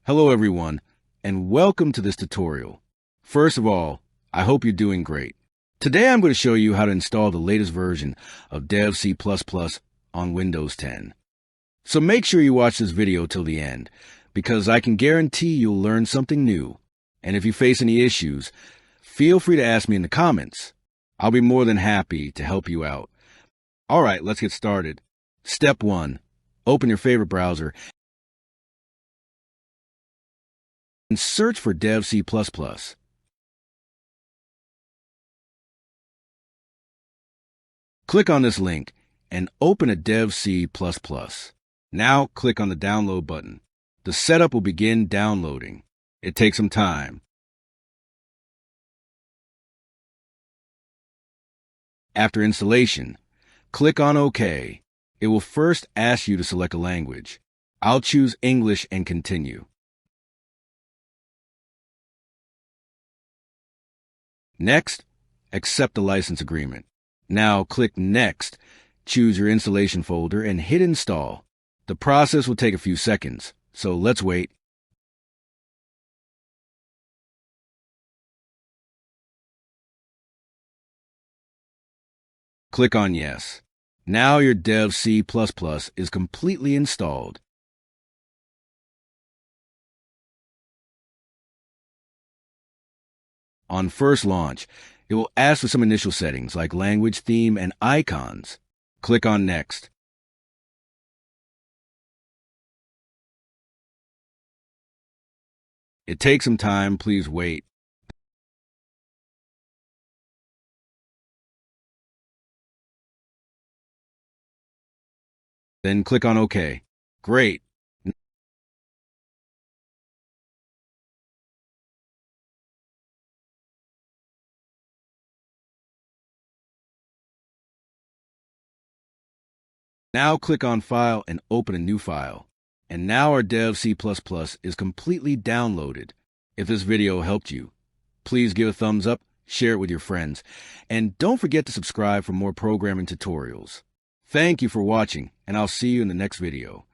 Hello everyone, and welcome to this tutorial. First of all, I hope you're doing great. Today I'm going to show you how to install the latest version of Dev C++ on Windows 10. So make sure you watch this video till the end, because I can guarantee you'll learn something new. And if you face any issues, feel free to ask me in the comments. I'll be more than happy to help you out. All right, let's get started. Step 1. Open your favorite browser and search for Dev C++. Click on this link and open a Dev C++. Now click on the download button. The setup will begin downloading. It takes some time. After installation, click on OK. It will first ask you to select a language. I'll choose English and continue. Next, accept the license agreement. Now click Next, choose your installation folder, and hit Install. The process will take a few seconds, so let's wait. Click on Yes. Now your Dev C++ is completely installed. On first launch, it will ask for some initial settings like language, theme, and icons. Click on Next. It takes some time, please wait. Then click on OK. Great. Now click on File and open a new file. And now our Dev C++ is completely downloaded. If this video helped you, please give a thumbs up, share it with your friends, and don't forget to subscribe for more programming tutorials. Thank you for watching, and I'll see you in the next video.